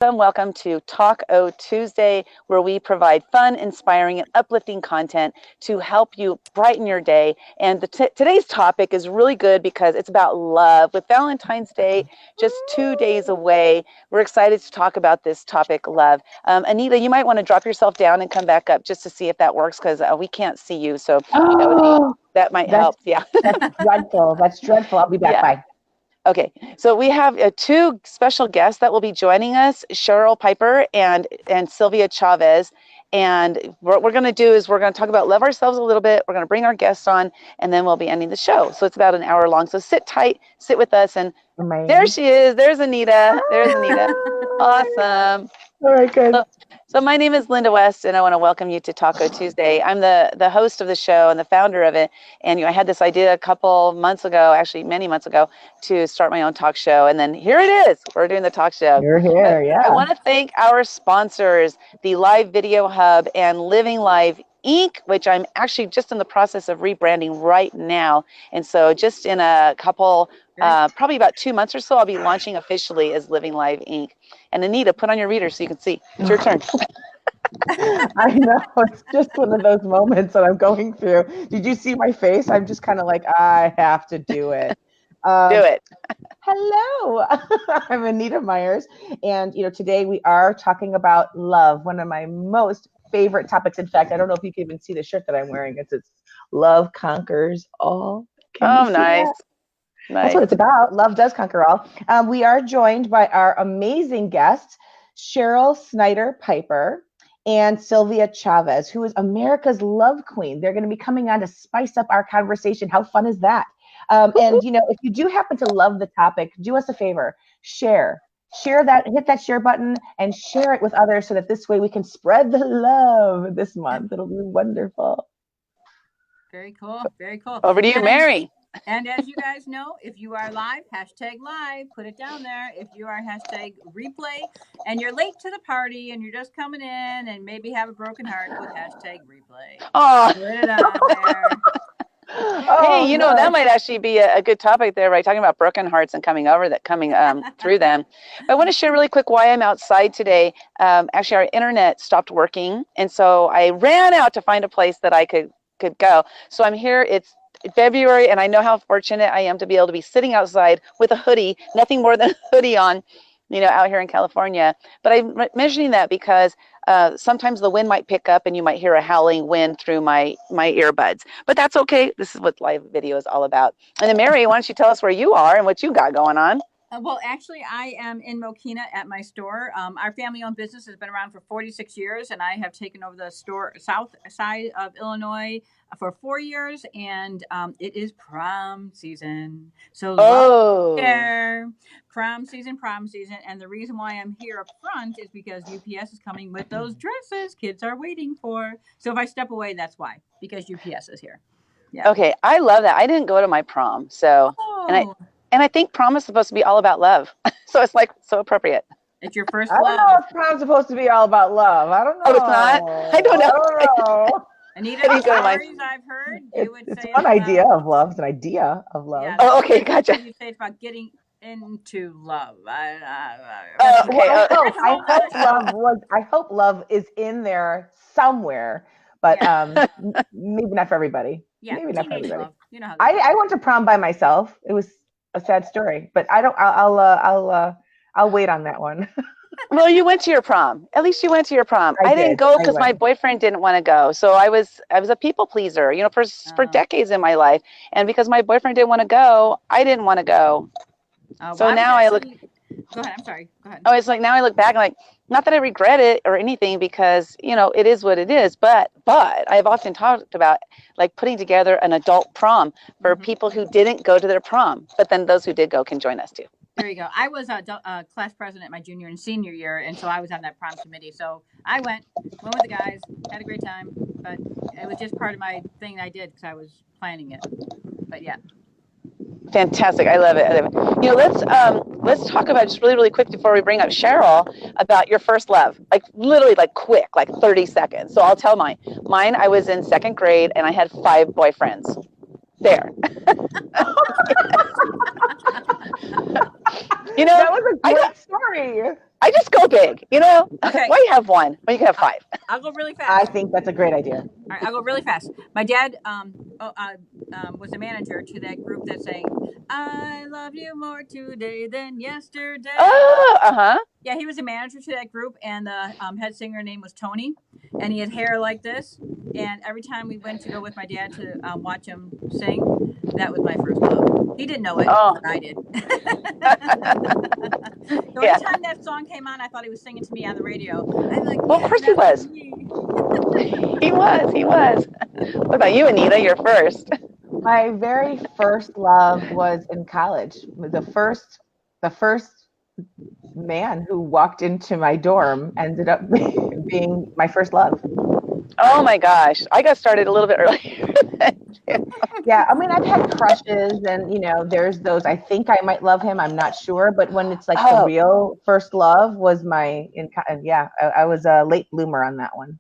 Welcome to Talk O Tuesday, where we provide fun, inspiring, and uplifting content to help you brighten your day. And today's topic is really good because it's about love. With Valentine's Day just 2 days away, we're excited to talk about this topic, love. Anita, you might want to drop yourself down and come back up just to see if that works because we can't see you. So Oh, that might that's help. Yeah. that's dreadful. That's dreadful. I'll be back. Yeah. Bye. Okay, so we have two special guests that will be joining us, Cheryl Piper and Sylvia Chavez. And what we're going to do is we're going to talk about love ourselves a little bit. We're going to bring our guests on, and then we'll be ending the show. So it's about an hour long. So sit tight, sit with us, and there Amazing. she is. There's Anita. There's Anita. Ah, Awesome. all right, good. So my name is Lynda West, and I want to welcome you to Taco Tuesday. I'm the host of the show and the founder of it. And I had this idea a couple months ago, actually many months ago, to start my own talk show. And then here it is. We're doing the talk show. You're here, But I yeah. want to thank our sponsors, the Live Video Hub and Living Live Inc., which I'm actually just in the process of rebranding right now. And so just in a couple, probably about 2 months or so, I'll be launching officially as Living Live Inc. And Anita, put on your reader so you can see. It's your turn. I know. It's just one of those moments that I'm going through. Did you see my face? I'm just kind of like, I have to do it. Do it. Hello, I'm Anita Myers, and today we are talking about love, one of my most favorite topics. In fact, I don't know if you can even see the shirt that I'm wearing. It's "Love Conquers All." Can you Oh, see nice. that? That's what Nice. it's about. Love does conquer all. We are joined by our amazing guests, Cheryl Snyder Piper and Sylvia Chavez, who is America's love queen. They're going to be coming on to spice up our conversation. How fun is that? And if you do happen to love the topic, do us a favor, share that, hit that share button and share it with others so that this way we can spread the love this month. It'll be wonderful. Very cool. Very cool. Over to you, Mary. And as you guys know, if you are live, hashtag live, put it down there. If you are hashtag replay and you're late to the party and you're just coming in and maybe have a broken heart, put hashtag replay. Oh. Put it on there. Hey, that might actually be a good topic there, right? Talking about broken hearts and coming through them. But I want to share really quick why I'm outside today. Actually, our internet stopped working, and so I ran out to find a place that I could go. So I'm here. It's February, and I know how fortunate I am to be able to be sitting outside with a hoodie, nothing more than a hoodie on, out here in California. But I'm mentioning that because sometimes the wind might pick up and you might hear a howling wind through my earbuds. But that's okay. This is what live video is all about. And then Mary, why don't you tell us where you are and what you got going on? Well, actually, I am in Mokina at my store. Our family-owned business has been around for 46 years, and I have taken over the store south side of Illinois for 4 years, and it is prom season. So love there, prom season, and the reason why I'm here up front is because UPS is coming with those dresses kids are waiting for. So if I step away, that's why, because UPS is here. Yeah. Okay, I love that. I didn't go to my prom, so and I think prom is supposed to be all about love. So it's like so appropriate. It's your first love. I don't know if prom's supposed to be all about love. I don't know. Oh, it's not? I don't know. I don't know. Anita, the stories I've heard, you would say it's one idea of love. It's an idea of love. Yeah, oh, okay, gotcha. You say it's about getting into love. I hope love is in there somewhere, but maybe not for everybody. Yeah, maybe not for everybody. Love. You know how I went to prom by myself. It was a sad story, but I'll wait on that one. Well, you went to your prom. At least you went to your prom. I didn't go because my boyfriend didn't want to go. So I was a people pleaser, for decades in my life. And because my boyfriend didn't want to go, I didn't want to go. So now I look. Go ahead. I'm sorry. Go ahead. Oh, it's like now I look back and not that I regret it or anything because, it is what it is. But I've often talked about putting together an adult prom for people who didn't go to their prom. But then those who did go can join us too. There you go. I was a class president my junior and senior year, and so I was on that prom committee. So I went with the guys, had a great time, but it was just part of my thing I did because I was planning it. But yeah. Fantastic. I love it. Let's talk about just really, really quick before we bring up Cheryl about your first love, literally quick, 30 seconds. So I'll tell mine. I was in second grade and I had 5 boyfriends. There. You know, That was a great story. I just go big, you know? Okay. Why you have one? Well, you can have 5. I'll go really fast. I think that's a great idea. All right, I'll go really fast. My dad was a manager to that group that sang, I love you more today than yesterday. Oh, uh-huh. Yeah, he was a manager to that group, and the head singer name was Tony, and he had hair like this. And every time we went to go with my dad to watch him sing, that was my first love. He didn't know it, but I did. So every time that song came on, I thought he was singing to me on the radio. I'm like, well, of course he was. He was. What about you, Anita? Your first? My very first love was in college. The first man who walked into my dorm ended up being my first love. Oh my gosh, I got started a little bit earlier. Yeah, I mean, I've had crushes, and there's those. I think I might love him. I'm not sure, but when it's like the real first love was I was a late bloomer on that one.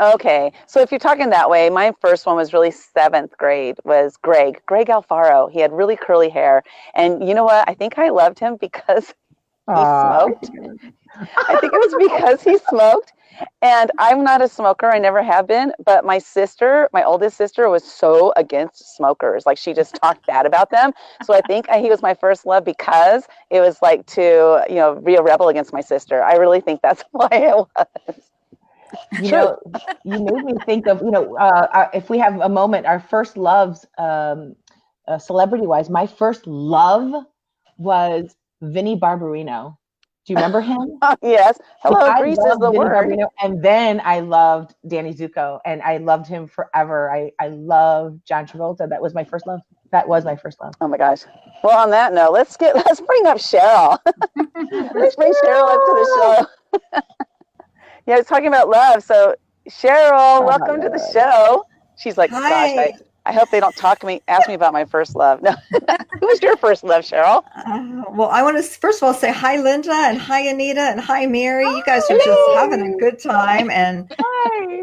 Okay, so if you're talking that way, my first one was really 7th grade, was Greg Alfaro. He had really curly hair, and you know what? I think I loved him because he smoked. I think it was because he smoked. And I'm not a smoker. I never have been. But my oldest sister, was so against smokers. Like, she just talked bad about them. So I think he was my first love because it was like to, be a rebel against my sister. I really think that's why it was. You made me think of, if we have a moment, our first loves, celebrity-wise, my first love was Vinnie Barbarino. Do you remember him? Yes. Hello, Grease is the word. Barbarino, and then I loved Danny Zuko, and I loved him forever. I love John Travolta. That was my first love. Oh my gosh. Well, on that note, let's bring up Cheryl. Let's bring Cheryl up to the show. Yeah, it's talking about love. So Cheryl, welcome to the show. She's like, hi. Gosh, I hope they don't ask me about my first love. No. Who was your first love, Cheryl? Well, I want to first of all say hi, Lynda, and hi, Anita, and hi, Mary. You guys are just having a good time. And, hi.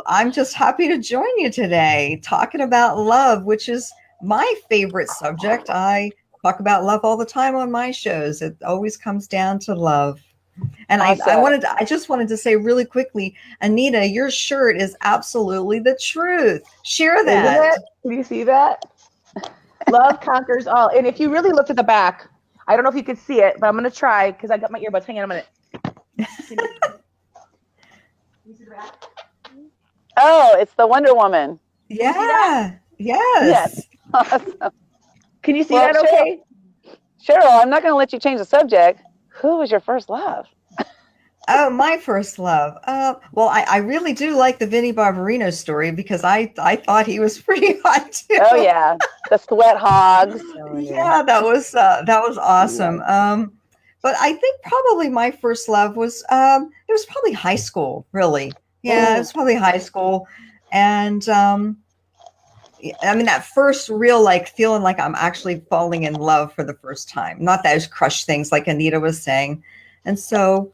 I'm just happy to join you today, talking about love, which is my favorite subject. I talk about love all the time on my shows. It always comes down to love. And Awesome. I just wanted to say really quickly, Anita, your shirt is absolutely the truth. Share that. Isn't it? Can you see that? Love conquers all. And if you really look at the back, I don't know if you can see it, but I'm going to try because I got my earbuds. Hang on a minute. Can you see the back? Oh, it's the Wonder Woman. Yeah. Yes. Awesome. Can you see that okay? Cheryl, I'm not going to let you change the subject. Who was your first love? Oh, my first love. Well, I really do like the Vinnie Barbarino story because I thought he was pretty hot too. Oh yeah, the sweat hogs. Yeah, that was awesome. But I think probably my first love was it was probably high school, really. Yeah, it was probably high school, and I mean that first real feeling like I'm actually falling in love for the first time. Not those crush things like Anita was saying, and so.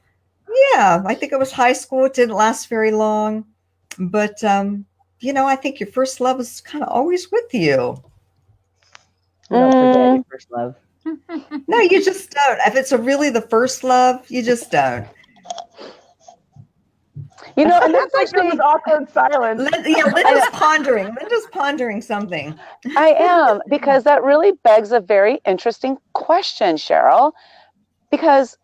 Yeah, I think it was high school. It didn't last very long. But, I think your first love is kind of always with you. Don't forget your first love. No, you just don't. If it's really the first love, you just don't. And that's actually was awkward silence. Linda's pondering. Linda's pondering something. I am, because that really begs a very interesting question, Cheryl. Because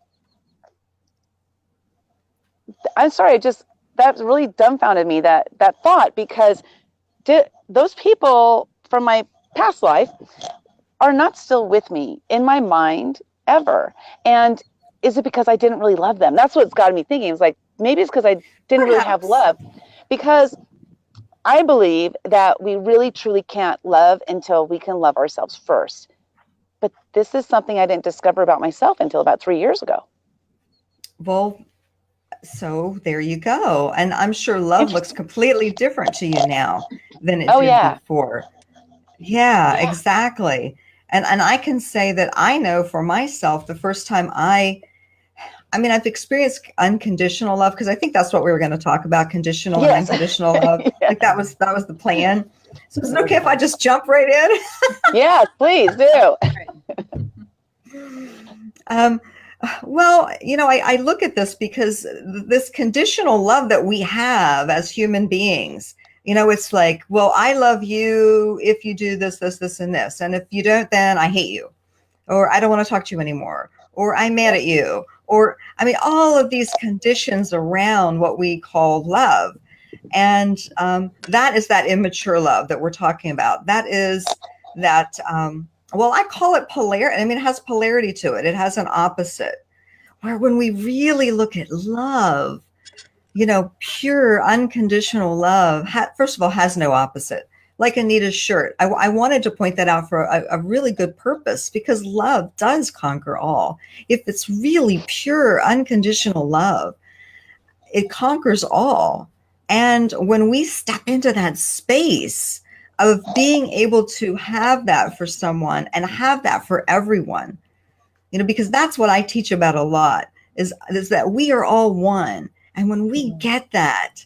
I'm sorry, that really dumbfounded me, that thought, because those people from my past life are not still with me in my mind ever. And is it because I didn't really love them? That's what's got me thinking. It's like, maybe it's because I didn't really have love. Because I believe that we really truly can't love until we can love ourselves first. But this is something I didn't discover about myself until about 3 years ago. Well, so there you go. And I'm sure love looks completely different to you now than it did before. Yeah, exactly. And I can say that I know for myself, the first time I've experienced unconditional love, because I think that's what we were going to talk about, conditional and unconditional love. Like that was the plan. So is it okay if I just jump right in? Yeah, please do. Well, I look at this because this conditional love that we have as human beings, it's like, well, I love you if you do this, this, this, and this. And if you don't, then I hate you, or I don't want to talk to you anymore, or I'm mad at you, or all of these conditions around what we call love. And that is that immature love that we're talking about. That is that, well, I call it polarity. It has polarity to it. It has an opposite, where when we really look at love, pure unconditional love, first of all, has no opposite. Like Anita's shirt. I wanted to point that out for a really good purpose, because love does conquer all. If it's really pure unconditional love, it conquers all. And when we step into that space of being able to have that for someone and have that for everyone, because that's what I teach about a lot, is that we are all one. And when we get that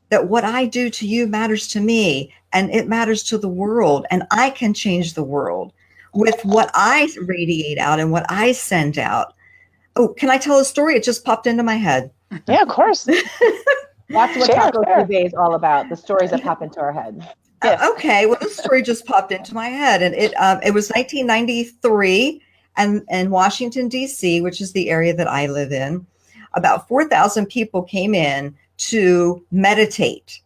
what I do to you matters to me, and it matters to the world, and I can change the world with what I radiate out and what I send out. Oh, can I tell a story? It just popped into my head. Yeah, of course. That's what Taco Tuesday is all about, the stories that pop into our head. Yes. Okay, well, this story just popped into my head, and it was 1993, and in Washington, D.C., which is the area that I live in. About 4,000 people came in to meditate.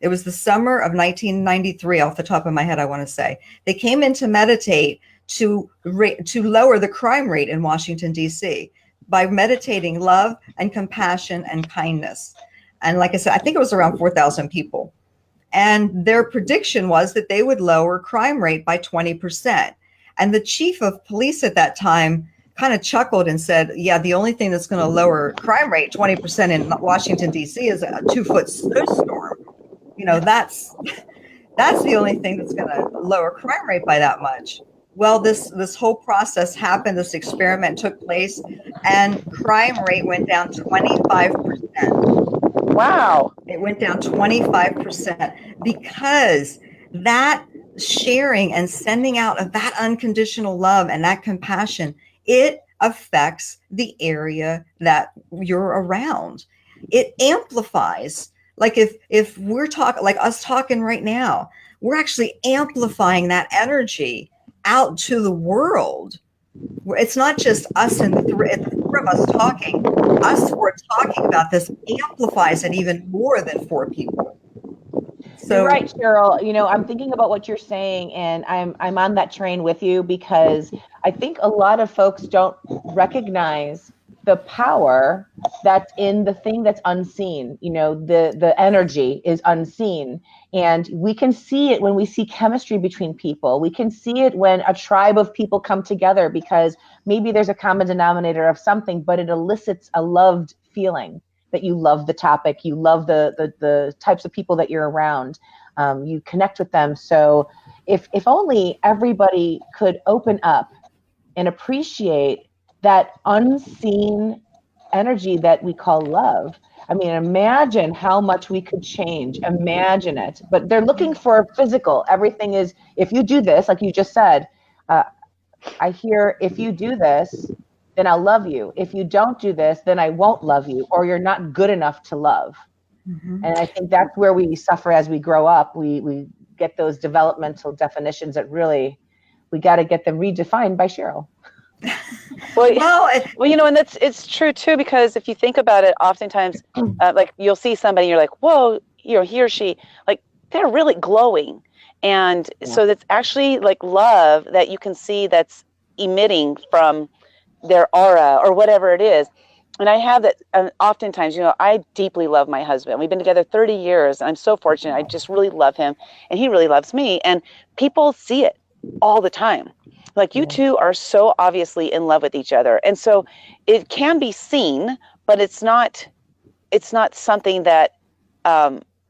It was the summer of 1993, off the top of my head, I want to say. They came in to meditate to lower the crime rate in Washington, D.C. by meditating love and compassion and kindness. And like I said, I think it was around 4,000 people. And their prediction was that they would lower crime rate by 20%. And the chief of police at that time kind of chuckled and said, yeah, the only thing that's going to lower crime rate 20% in Washington, D.C. is a 2-foot snowstorm. That's the only thing that's going to lower crime rate by that much. Well, this whole process happened, this experiment took place, and crime rate went down 25%. Wow. It went down 25% because that sharing and sending out of that unconditional love and that compassion, it affects the area that you're around. It amplifies. Like if we're talking, like us talking right now, we're actually amplifying that energy out to the world. It's not just us and the three of us talking. Us who are talking about this amplifies it even more than 4 people. So, you're right, Cheryl. I'm thinking about what you're saying, and I'm on that train with you, because I think a lot of folks don't recognize the power that's in the thing that's unseen. The energy is unseen, and we can see it when we see chemistry between people. We can see it when a tribe of people come together because maybe there's a common denominator of something, but it elicits a loved feeling, that you love the topic, you love the types of people that you're around, you connect with them. So if only everybody could open up and appreciate that unseen energy that we call love. Imagine how much we could change. Imagine it. But they're looking for physical. Everything is, if you do this, like you just said, I hear, if you do this, then I'll love you. If you don't do this, then I won't love you, or you're not good enough to love. Mm-hmm. And I think that's where we suffer as we grow up. We get those developmental definitions that really, we got to get them redefined by Cheryl. Well, and it's true too, because if you think about it, oftentimes, like you'll see somebody, you're like, whoa, he or she, like they're really glowing. And so that's actually like love that you can see that's emitting from their aura or whatever it is. And I have that oftentimes, I deeply love my husband. We've been together 30 years. And I'm so fortunate. I just really love him, and he really loves me. And people see it all the time. Like, you two are so obviously in love with each other. And so it can be seen, but it's not something that,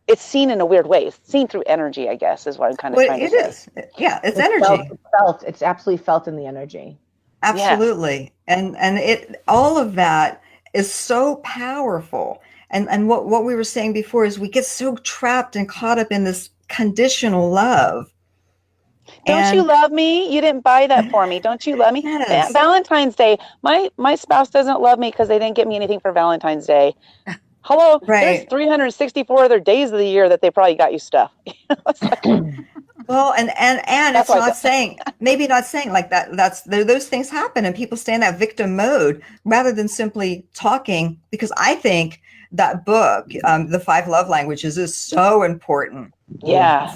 it's seen in a weird way. It's seen through energy, I guess, is what I'm kind of trying to say. It is. Yeah, it's energy. Felt. It's absolutely felt in the energy. Absolutely. Yeah. And it, all of that is so powerful. And what we were saying before is we get so trapped and caught up in this conditional love. Don't you love me? You didn't buy that for me. Don't you love me? Yes. Valentine's Day. My spouse doesn't love me because they didn't get me anything for Valentine's Day. Hello, there's Right. 364 other days of the year that they probably got you stuff. Well, and That's it's why I not saying, maybe not saying like that. Those things happen, and people stay in that victim mode rather than simply talking. Because I think that book, The 5 Love Languages, is so important. Yeah.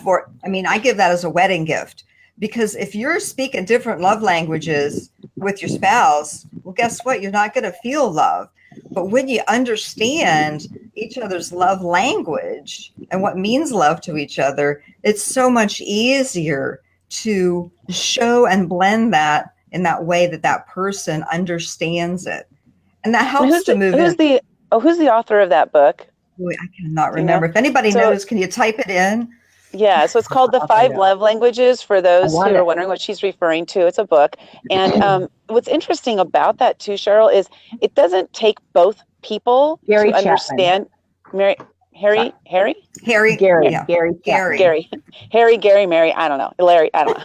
I give that as a wedding gift, because if you're speaking different love languages with your spouse, well, guess what? You're not going to feel love. But when you understand each other's love language and what means love to each other, it's so much easier to show and blend that in that way that person understands it. And that helps to move in. Who's the author of that book? Boy, I cannot remember. If anybody knows, can you type it in? Yeah, so it's called The 5 Love Languages, for those who are wondering what she's referring to. It's a book. And what's interesting about that too, Cheryl, is it doesn't take both people to understand. Mary, Mary, I don't know. Larry, I don't know.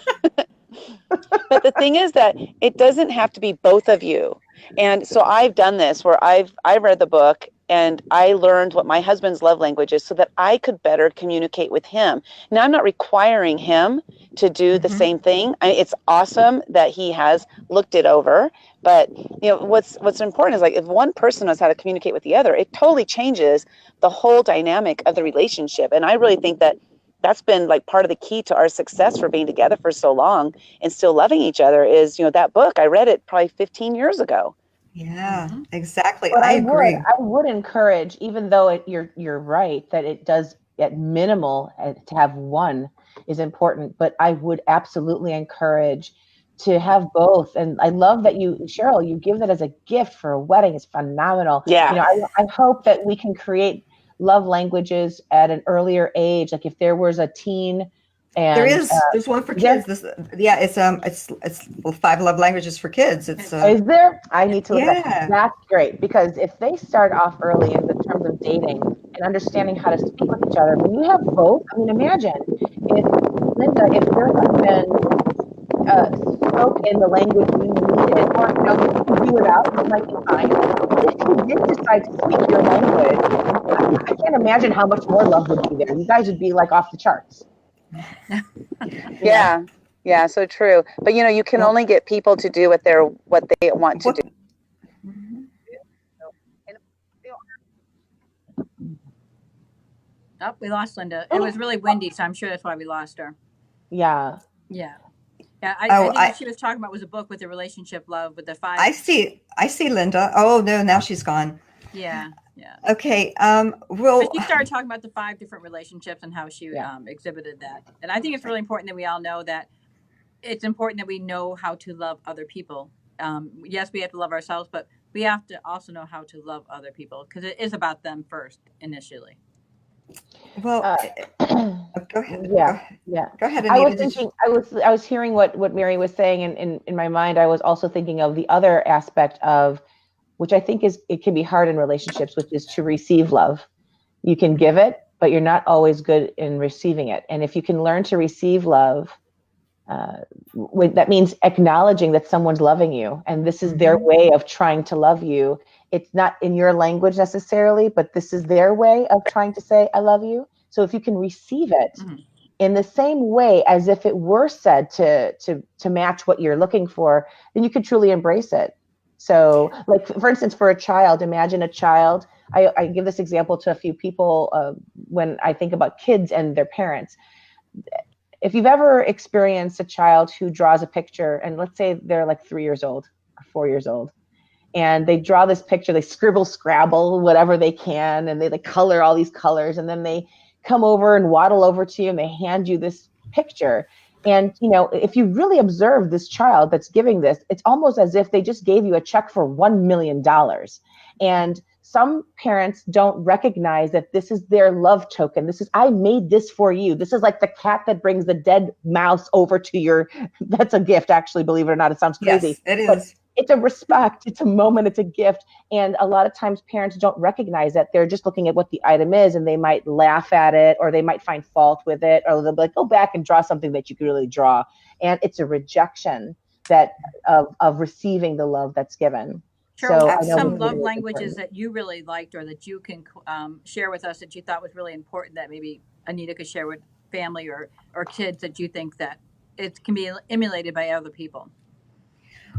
But the thing is that it doesn't have to be both of you. And so I've done this where I've read the book and I learned what my husband's love language is so that I could better communicate with him. Now, I'm not requiring him to do the same thing. It's awesome that he has looked it over. But what's important is, like, if one person knows how to communicate with the other, it totally changes the whole dynamic of the relationship. And I really think that that's been like part of the key to our success for being together for so long and still loving each other is, that book. I read it probably 15 years ago. Yeah, exactly. But I agree. I would encourage, even though you're right that it does at minimal to have one is important, but I would absolutely encourage to have both. And I love that Cheryl, you give that as a gift for a wedding. It's phenomenal. Yeah. I hope that we can create love languages at an earlier age. Like if there was a teen. And there's one for kids. It's 5 love languages for kids. Is there? I need to look at that. That's great, because if they start off early in the terms of dating and understanding how to speak with each other, when you have both, imagine if Lynda, if there had been spoke in the language you needed, or you can do without, it might be fine. If you did decide to speak your language, I can't imagine how much more love would be there. You guys would be like off the charts. Yeah, so true. But you can only get people to do what they want to do. Oh, we lost Lynda. It was really windy, so I'm sure that's why we lost her. Yeah. I think what she was talking about was a book with the relationship love with the 5. I see Lynda. Oh no, now she's gone. Yeah. Okay. But she started talking about the 5 different relationships and how she exhibited that. And I think it's really important that we all know that it's important that we know how to love other people. Yes, we have to love ourselves, but we have to also know how to love other people, because it is about them first initially. Well, go ahead. Go ahead, Anita. I was hearing what Mary was saying, and in my mind, I was also thinking of the other aspect of, which I think it can be hard in relationships, which is to receive love. You can give it, but you're not always good in receiving it. And if you can learn to receive love, that means acknowledging that someone's loving you, and this is their way of trying to love you. It's not in your language necessarily, but this is their way of trying to say, I love you. So if you can receive it in the same way as if it were said to match what you're looking for, then you could truly embrace it. So, like, for instance, for a child, imagine a child. I give this example to a few people when I think about kids and their parents. If you've ever experienced a child who draws a picture, and let's say they're like 3 years old or 4 years old, and they draw this picture, they scribble, scrabble, whatever they can, and they like color all these colors, and then they come over and waddle over to you and they hand you this picture. And, if you really observe this child that's giving this, it's almost as if they just gave you a check for $1 million. And some parents don't recognize that this is their love token. I made this for you. This is like the cat that brings the dead mouse over to that's a gift, actually, believe it or not. It sounds crazy. Yes, it is. it's a respect, it's a moment, it's a gift. And a lot of times parents don't recognize that. They're just looking at what the item is, and they might laugh at it, or they might find fault with it, or they'll be like, go back and draw something that you could really draw. And it's a rejection that of receiving the love that's given. Cheryl, So what's I know some this love really languages important. that you really liked, or that you can share with us, that you thought was really important, that maybe Anita could share with family or kids, that you think that it can be emulated by other people?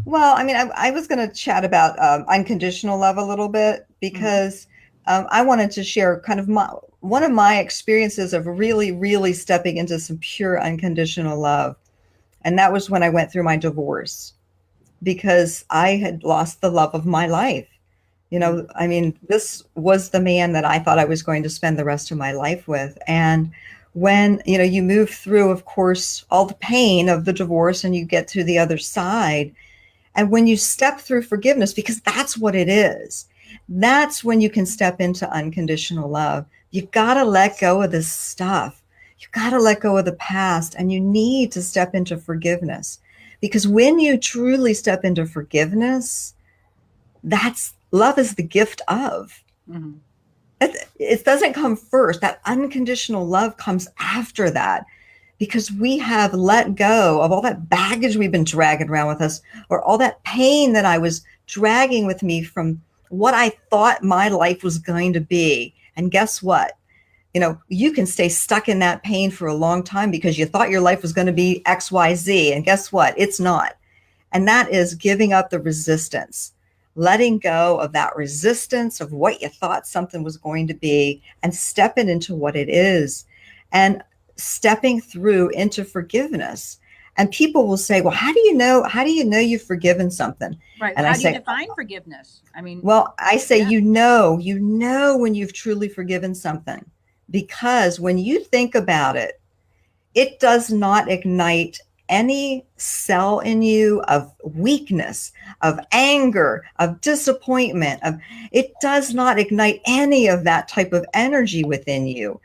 Well, I mean, I was going to chat about unconditional love a little bit, because I wanted to share kind of one of my experiences of really, really stepping into some pure unconditional love. And that was when I went through my divorce, because I had lost the love of my life. You know, I mean, this was the man that I thought I was going to spend the rest of my life with. And when, you know, you move through, of course, all the pain of the divorce, and you get to the other side, and when you step through forgiveness, because that's what it is, that's when you can step into unconditional love. You've got to let go of this stuff. You've got to let go of the past, and you need to step into forgiveness. Because when you truly step into forgiveness, that's love is the gift of. It doesn't come first. That unconditional love comes after that, because we have let go of all that baggage we've been dragging around with us, or all that pain that I was dragging with me from what I thought my life was going to be. And guess what? You know, you can stay stuck in that pain for a long time because you thought your life was going to be X, Y, Z. And guess what? It's not. And that is giving up the resistance, letting go of that resistance of what you thought something was going to be, and stepping into what it is, and stepping through into forgiveness. And people will say, well, how do you know you've forgiven something? Right. And how I do say, you define forgiveness? I mean, well, I say, yeah. you know when you've truly forgiven something, because when you think about it, it does not ignite any cell in you of weakness, of anger, of disappointment. It does not ignite any of that type of energy within you.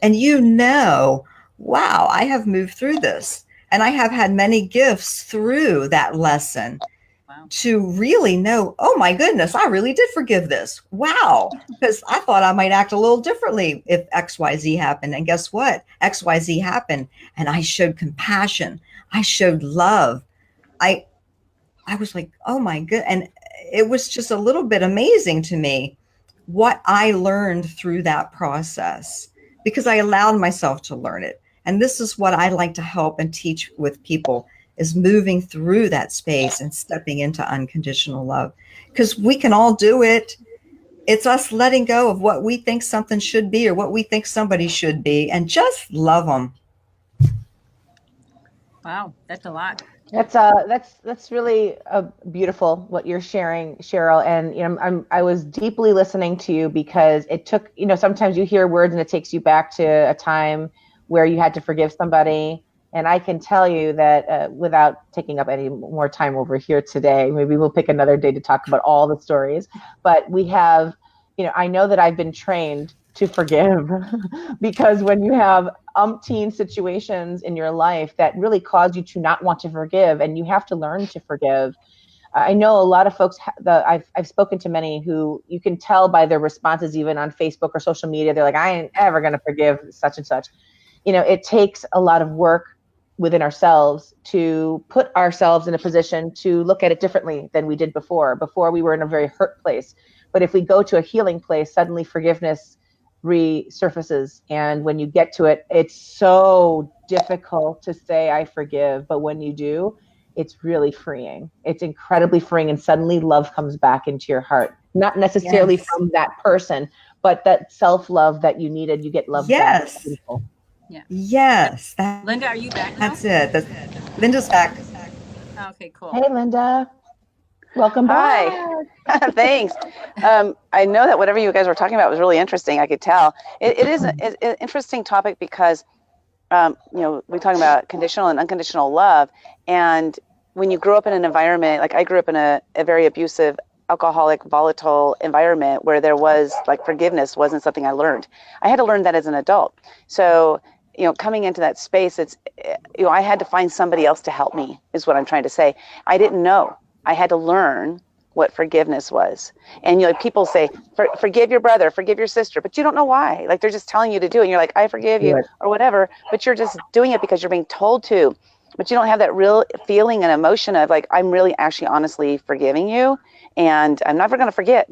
And you know, wow, I have moved through this, and I have had many gifts through that lesson. Wow. To really know, oh my goodness, I really did forgive this. Wow. Because I thought I might act a little differently if XYZ happened. And guess what? XYZ happened. And I showed compassion. I showed love. I was like, oh my good. And it was just a little bit amazing to me what I learned through that process, because I allowed myself to learn it. And this is what I like to help and teach with people, is moving through that space and stepping into unconditional love, because we can all do it. It's us letting go of what we think something should be, or what we think somebody should be, and just love them. Wow, that's a lot. That's really beautiful what you're sharing, Cheryl. And you know, I was deeply listening to you, because it took, you know, sometimes you hear words and it takes you back to a time where you had to forgive somebody. And I can tell you that without taking up any more time over here today, maybe we'll pick another day to talk about all the stories. But we have, you know, I know that I've been trained to forgive because when you have umpteen situations in your life that really cause you to not want to forgive, and you have to learn to forgive. I know a lot of folks, I've spoken to many who you can tell by their responses, even on Facebook or social media, they're like, I ain't ever going to forgive such and such. You know, it takes a lot of work within ourselves to put ourselves in a position to look at it differently than we did before. Before, we were in a very hurt place. But if we go to a healing place, suddenly forgiveness resurfaces. And when you get to it, it's so difficult to say, I forgive. But when you do, it's really freeing. It's incredibly freeing. And suddenly love comes back into your heart. Not necessarily from that person, but that self-love that you needed, you get love back. Yeah. Yes. Lynda, are you back now? That's it. Lynda's back. Okay, cool. Hey, Lynda. Welcome back. Hi. Thanks. I know that whatever you guys were talking about was really interesting. I could tell. It is an interesting topic because, you know, we're talking about conditional and unconditional love. And when you grow up in an environment, like I grew up in a very abusive, alcoholic, volatile environment where there was like forgiveness wasn't something I learned. I had to learn that as an adult. So, you know, coming into that space, it's, you know, I had to find somebody else to help me is what I'm trying to say. I didn't know. I had to learn what forgiveness was. And people say, forgive your brother, forgive your sister, but you don't know why. Like they're just telling you to do it. And you're like, I forgive you or whatever, but you're just doing it because you're being told to. But you don't have that real feeling and emotion of like, I'm really actually honestly forgiving you. And I'm never going to forget,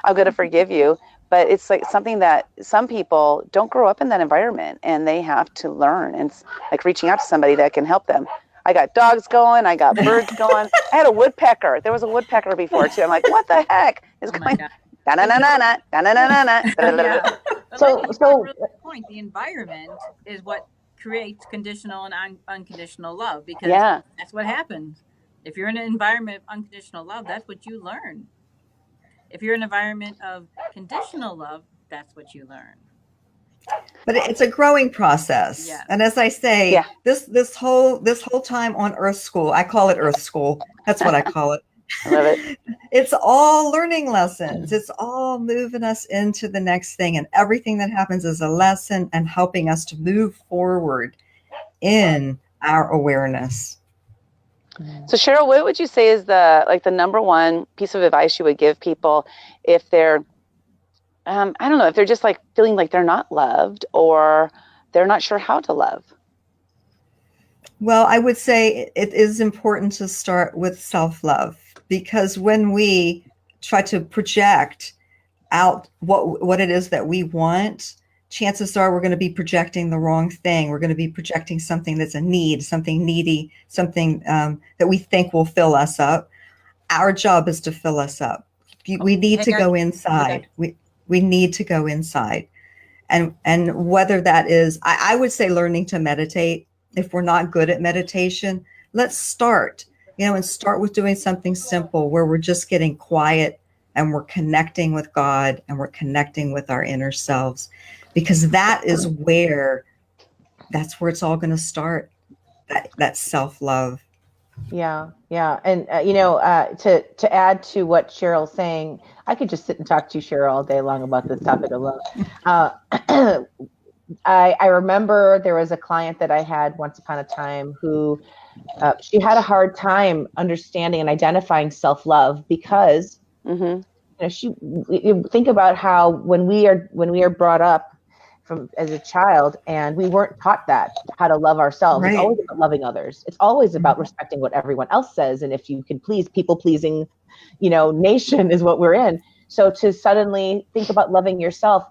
I'm going to forgive you. But it's like something that some people don't grow up in that environment and they have to learn. And it's like reaching out to somebody that can help them. I got dogs going. I got birds going. I had a woodpecker. There was a woodpecker before too. I'm like, what the heck is going? Da-na-na-na-na, da-na-na-na-na. So really good point. The environment is what creates conditional and unconditional love, because that's what happens. If you're in an environment of unconditional love, that's what you learn. If you're in an environment of conditional love, that's what you learn. But it's a growing process. Yeah. And as I say, this whole time on Earth School, I call it Earth School. That's what I call it. I love it. It's all learning lessons. It's all moving us into the next thing. And everything that happens is a lesson and helping us to move forward in our awareness. So Cheryl, what would you say is the number one piece of advice you would give people if they're, I don't know, if they're just like feeling like they're not loved or they're not sure how to love? Well, I would say it is important to start with self-love, because when we try to project out what it is that we want, chances are we're going to be projecting the wrong thing. We're going to be projecting something that's a need, something needy, something that we think will fill us up. Our job is to fill us up. We need to go inside. We need to go inside. And whether that is, I would say learning to meditate. If we're not good at meditation, let's start, and start with doing something simple where we're just getting quiet and we're connecting with God and we're connecting with our inner selves, because that's where it's all going to start. That self-love. Yeah. And, to add to what Cheryl's saying, I could just sit and talk to you, Cheryl, all day long about this topic of love. I remember there was a client that I had once upon a time who she had a hard time understanding and identifying self-love because you think about how when we are brought up as a child and we weren't taught how to love ourselves. Right. It's always about loving others. It's always about respecting what everyone else says. And if you can please, people pleasing, nation is what we're in. So to suddenly think about loving yourself,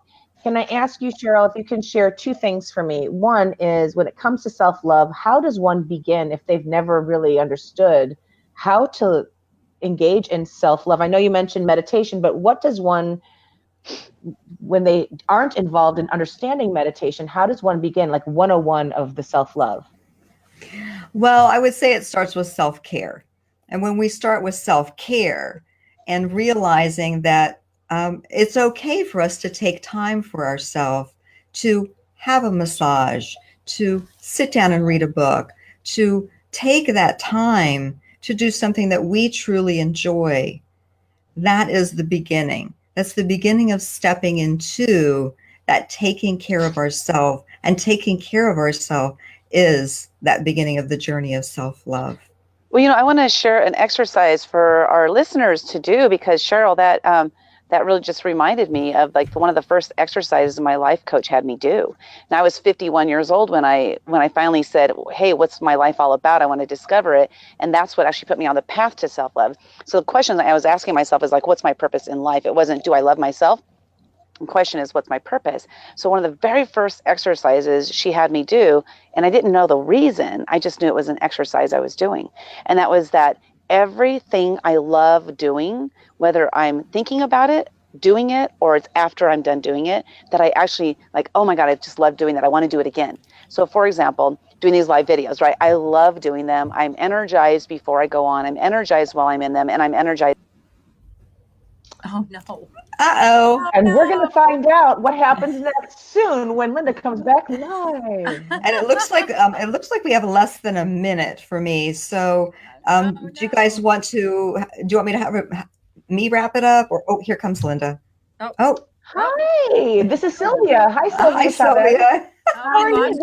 can I ask you, Cheryl, if you can share two things for me? One is, when it comes to self-love, how does one begin if they've never really understood how to engage in self-love? I know you mentioned meditation, but what does one, when they aren't involved in understanding meditation, how does one begin, like 101 of the self-love? Well, I would say it starts with self-care. And when we start with self-care and realizing that it's okay for us to take time for ourselves, to have a massage, to sit down and read a book, to take that time to do something that we truly enjoy. That is the beginning. That's the beginning of stepping into that taking care of ourselves. And taking care of ourselves is that beginning of the journey of self-love. Well, I want to share an exercise for our listeners to do, because Cheryl, that really just reminded me of like one of the first exercises my life coach had me do. And I was 51 years old when I finally said, hey, what's my life all about? I want to discover it. And that's what actually put me on the path to self-love. So the question that I was asking myself is like, what's my purpose in life? It wasn't, do I love myself? The question is, what's my purpose? So one of the very first exercises she had me do, and I didn't know the reason, I just knew it was an exercise I was doing. And that was that everything I love doing, whether I'm thinking about it, doing it, or it's after I'm done doing it, that I actually like, oh my God, I just love doing that. I want to do it again. So for example, doing these live videos, right? I love doing them. I'm energized before I go on. I'm energized while I'm in them, and I'm energized. Oh no. Uh-oh. And we're going to find out what happens next soon when Lynda comes back live. And it looks like we have less than a minute for me. So do you guys want me to have me wrap it up, or here comes Lynda? Oh. Hi, this is Sylvia. Hi, Sylvia. Hi, Sylvia. How are you?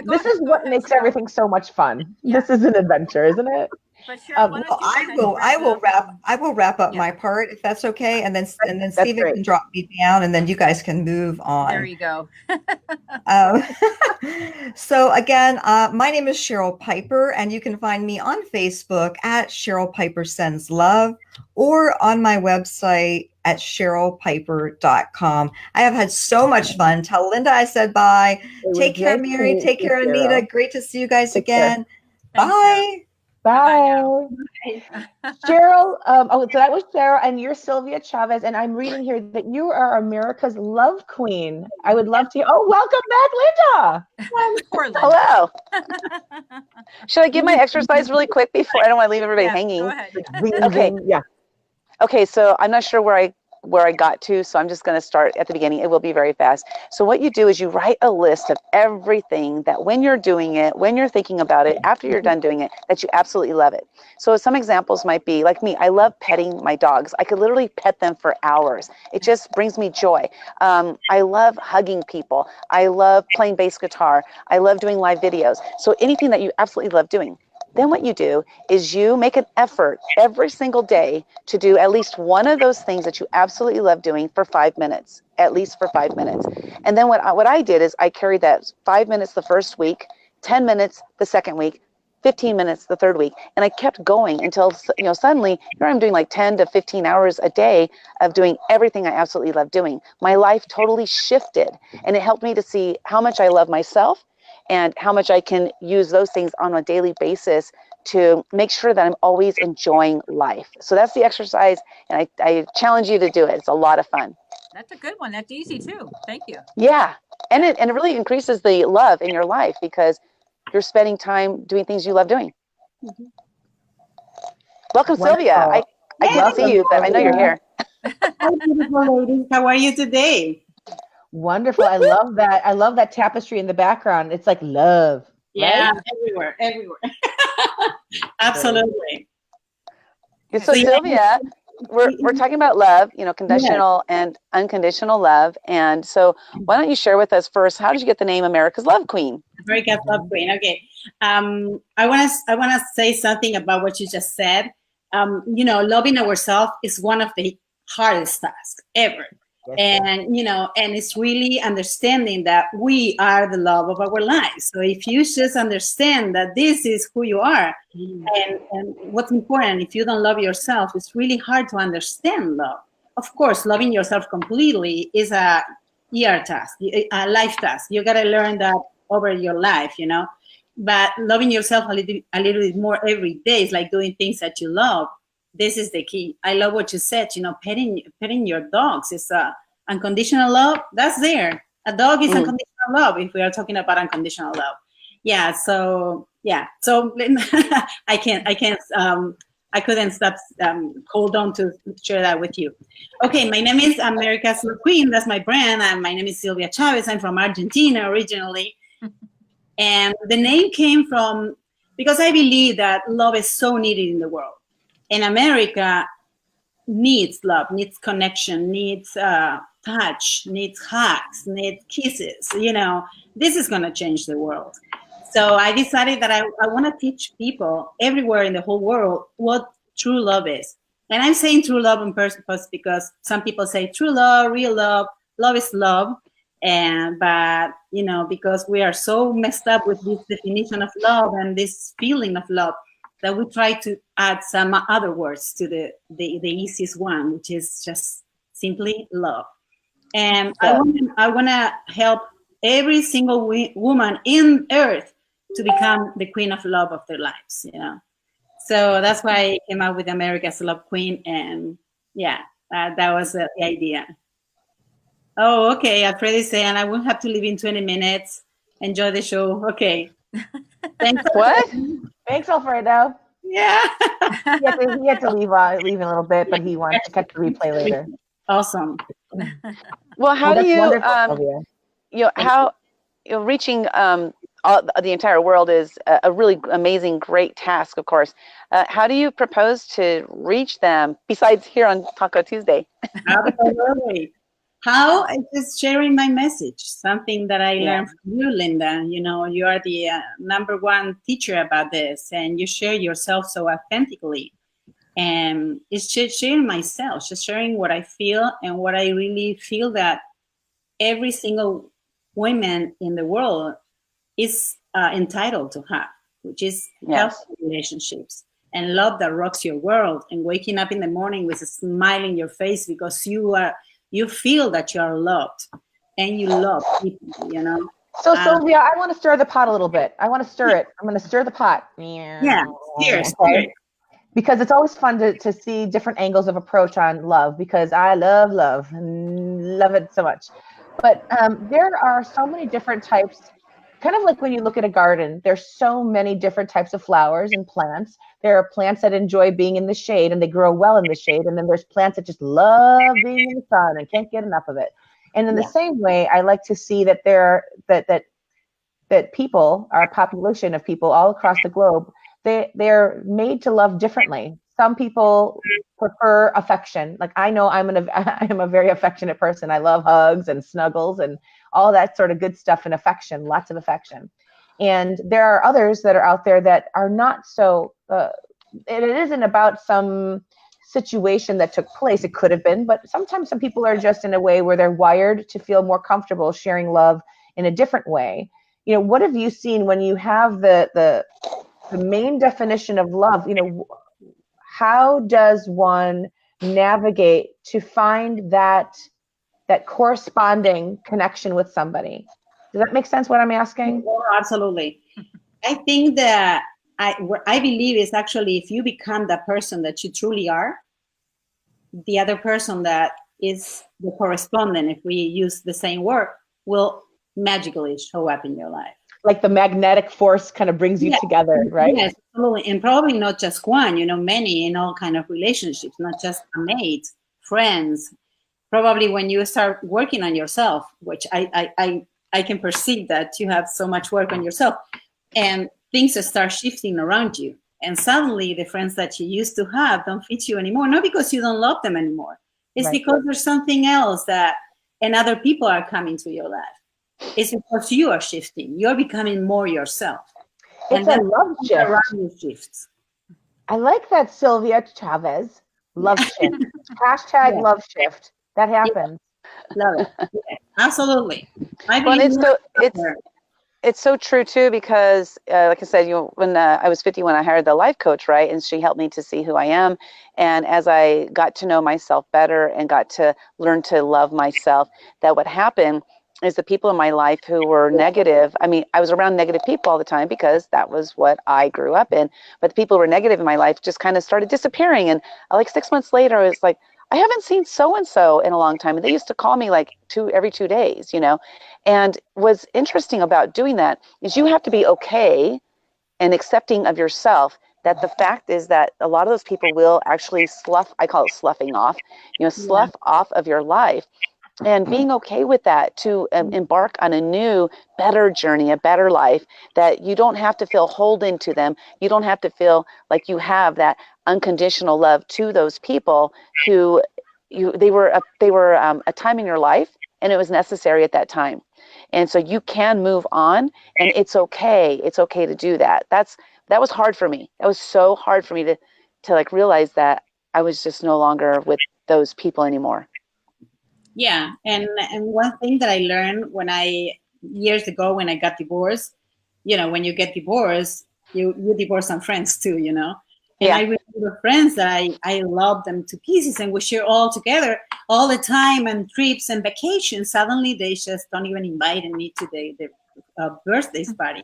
This is what makes everything so much fun. Yeah. This is an adventure, isn't it? But Cheryl, why Well, don't you go ahead and I will wrap up Yeah. my part if that's okay, and then That's Stephen great. can drop me down, and then you guys can move on. There you go. Um, so again, my name is Cheryl Piper, and you can find me on Facebook at Cheryl Piper Sends Love, or on my website at CherylPiper.com. I have had so much fun. Tell Lynda I said bye. Take care, nice to Mary. meet Take you, care, Anita. Cheryl. Great to see you guys Take care. again. Thanks, Bye. Bye. Cheryl. Cheryl, so that was Sarah, and you're Sylvia Chavez, and I'm reading here that you are America's Love Queen. I would love to. Oh, welcome back, Lynda. Poor Lynda. Hello. Should I give my exercise really quick before? I don't want to leave everybody Yes, hanging. go ahead. Zing, Okay. zing. Yeah. Okay, so I'm not sure where I got to, so I'm just going to start at the beginning. It will be very fast. So what you do is you write a list of everything that when you're doing it, when you're thinking about it, after you're done doing it, that you absolutely love it. So some examples might be, like me, I love petting my dogs. I could literally pet them for hours. It just brings me joy. I love hugging people. I love playing bass guitar. I love doing live videos. So anything that you absolutely love doing. Then what you do is you make an effort every single day to do at least one of those things that you absolutely love doing for 5 minutes, at least for 5 minutes. And then what I did is I carried that 5 minutes the first week, 10 minutes the second week, 15 minutes the third week. And I kept going until, suddenly here I'm doing like 10 to 15 hours a day of doing everything I absolutely love doing. My life totally shifted, and it helped me to see how much I love myself and how much I can use those things on a daily basis to make sure that I'm always enjoying life. So that's the exercise, and I challenge you to do it. It's a lot of fun. That's a good one. That's easy too. Thank you. Yeah, and it really increases the love in your life because you're spending time doing things you love doing. Mm-hmm. Welcome, Sylvia. I can't see you, but I know you're here. Hi, beautiful ladies. How are you today? Wonderful. I love that. I love that tapestry in the background. It's like love. Yeah, Right? everywhere. Absolutely. So Sylvia, we're talking about love, conditional and unconditional love. And so why don't you share with us first, how did you get the name America's Love Queen? America's Love Queen. Okay. I wanna say something about what you just said. Loving ourselves is one of the hardest tasks ever. And it's really understanding that we are the love of our lives. So if you just understand that this is who you are, and what's important, if you don't love yourself, it's really hard to understand love. Of course, loving yourself completely is a task, a life task. You gotta learn that over your life, But loving yourself a little bit more every day is like doing things that you love. This is the key. I love what you said, petting your dogs is unconditional love. That's there. A dog is unconditional love if we are talking about unconditional love. Yeah. So I couldn't stop hold on to share that with you. Okay, my name is America's Love Queen. That's my brand. And my name is Sylvia Chavez. I'm from Argentina originally. And the name came from, because I believe that love is so needed in the world. And America needs love, needs connection, needs touch, needs hugs, needs kisses. This is going to change the world. So I decided that I want to teach people everywhere in the whole world what true love is. And I'm saying true love on purpose because some people say true love, real love, love is love. But because we are so messed up with this definition of love and this feeling of love, that we try to add some other words to the easiest one, which is just simply love. And I want to help every single woman in earth to become the queen of love of their lives, So that's why I came up with America's Love Queen. And that was the idea. Oh, okay. Alfredo's saying I will have to leave in 20 minutes. Enjoy the show. Okay. Thanks. What? Thanks, Alfredo. Yeah. He had to leave in a little bit, but he wants to catch the replay later. Awesome. Well, how do you, reaching the entire world is a really amazing, great task, of course. How do you propose to reach them besides here on Taco Tuesday? Absolutely. How? I just sharing my message, something that I learned from you, Lynda. You know, you are the #1 teacher about this, and you share yourself so authentically. And it's just sharing myself, just sharing what I feel and what I really feel that every single woman in the world is entitled to have, which is healthy relationships and love that rocks your world, and waking up in the morning with a smile in your face because you feel that you are loved and you love people, you know. So Sylvia, I want to stir the pot a little bit. I want to stir it. I'm going to stir the pot. Yeah, stir. Because it's always fun to see different angles of approach on love, because I love it so much. But there are so many different types, kind of like when you look at a garden, there's so many different types of flowers and plants. There are plants that enjoy being in the shade and they grow well in the shade. And then there's plants that just love being in the sun and can't get enough of it. And in the same way, I like to see that that people, our population of people all across the globe, they're made to love differently. Some people prefer affection. Like I know I am a very affectionate person. I love hugs and snuggles and all that sort of good stuff and affection, lots of affection. And there are others that are out there that are not so, it isn't about some situation that took place. It could have been, but sometimes some people are just in a way where they're wired to feel more comfortable sharing love in a different way. You know, what have you seen when you have the main definition of love? You know, how does one navigate to find that corresponding connection with somebody? Does that make sense what I'm asking? Oh, absolutely. I think that what I believe is actually if you become the person that you truly are, the other person that is the correspondent, if we use the same word, will magically show up in your life. Like the magnetic force kind of brings you together, right? Yes, absolutely. And probably not just one, you know, many in all kind of relationships, not just a mate, friends. Probably when you start working on yourself, which I can perceive that you have so much work on yourself, and things start shifting around you. And suddenly the friends that you used to have don't fit you anymore. Not because you don't love them anymore. It's because there's something else and other people are coming to your life. It's because you are shifting. You're becoming more yourself. It's a love shift. I like that, Sylvia Chavez. Love shift. Hashtag love shift. That happens. Love it. Yeah, absolutely. It's so true too, because like I said, when I was 50, when I hired the life coach, right, and she helped me to see who I am, and as I got to know myself better and got to learn to love myself, that what happened is the people in my life who were negative. I mean, I was around negative people all the time because that was what I grew up in. But the people who were negative in my life just kind of started disappearing. And like 6 months later, I was like, I haven't seen so-and-so in a long time. And they used to call me like every 2 days, you know. And what's interesting about doing that is you have to be okay and accepting of yourself, that the fact is that a lot of those people will actually slough, I call it sloughing off, slough off of your life. And being okay with that, to embark on a new, better journey, a better life, that you don't have to feel holden to them. You don't have to feel like you have that unconditional love to those people who they were a time in your life, and it was necessary at that time. And so you can move on, and it's okay. It's okay to do that. That was hard for me. That was so hard for me to like realize that I was just no longer with those people anymore. Yeah, and one thing that I learned years ago when I got divorced, you know, when you get divorced, you divorce some friends too, you know. And I remember friends that I love them to pieces, and we share all together all the time, and trips and vacations. Suddenly they just don't even invite me to the birthday parties.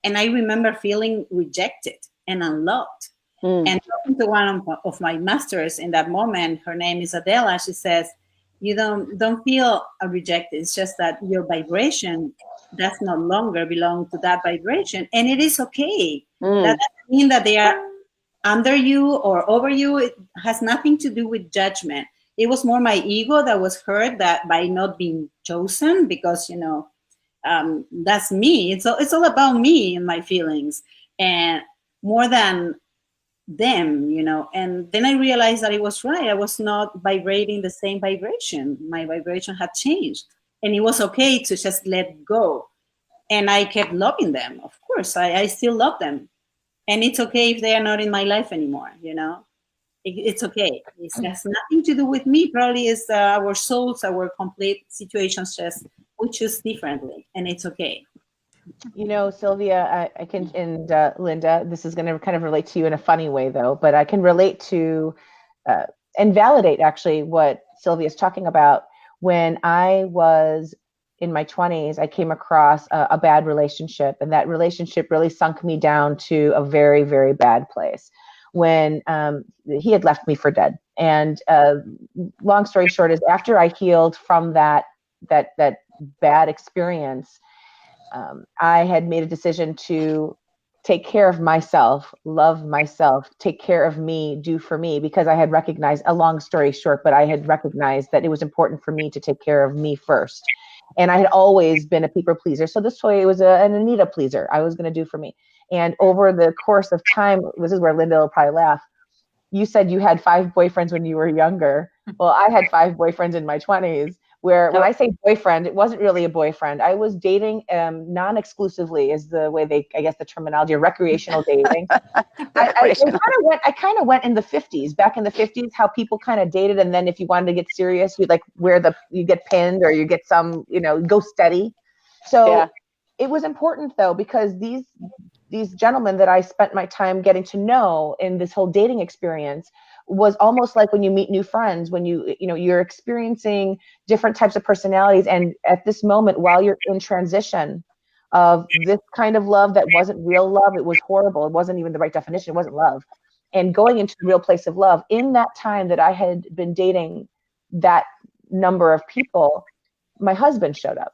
And I remember feeling rejected and unloved. And talking to one of my masters in that moment, her name is Adela, she says, you don't feel rejected. It's just that your vibration does no longer belong to that vibration, and it is okay. That doesn't mean that they are under you or over you. It has nothing to do with judgment. It was more my ego that was hurt that by not being chosen, because, you know, that's me. It's all about me and my feelings, and more than them, and then I realized that it was right. I was not vibrating the same vibration. My vibration had changed, and it was okay to just let go. And I kept loving them. Of course, I still love them, and it's okay if they are not in my life anymore. It's okay. It has nothing to do with me. Probably it's our souls, our complete situations. Just we choose differently, and it's okay. Sylvia, I can, and Lynda, this is going to kind of relate to you in a funny way, though, but I can relate to and validate actually what Sylvia is talking about. When I was in my 20s, I came across a bad relationship, and that relationship really sunk me down to a very, very bad place when he had left me for dead. And long story short is, after I healed from that bad experience, I had made a decision to take care of myself, love myself, take care of me, do for me, because I had recognized, a long story short, but I had recognized that it was important for me to take care of me first. And I had always been a people pleaser. So this way it was an Anita pleaser. I was going to do for me. And over the course of time, this is where Lynda will probably laugh. You said you had 5 boyfriends when you were younger. Well, I had 5 boyfriends in my 20s, where when I say boyfriend, it wasn't really a boyfriend. I was dating non-exclusively, is the way I guess the terminology, recreational dating. I kind of went in the 50s, back in the 50s, how people kind of dated. And then if you wanted to get serious, you'd like you get pinned, or you get some, go steady. So it was important though, because these gentlemen that I spent my time getting to know in this whole dating experience was almost like when you meet new friends, when you're experiencing different types of personalities. And at this moment, while you're in transition of this kind of love that wasn't real love, it was horrible. It wasn't even the right definition. It wasn't love. And going into the real place of love, in that time that I had been dating that number of people, my husband showed up.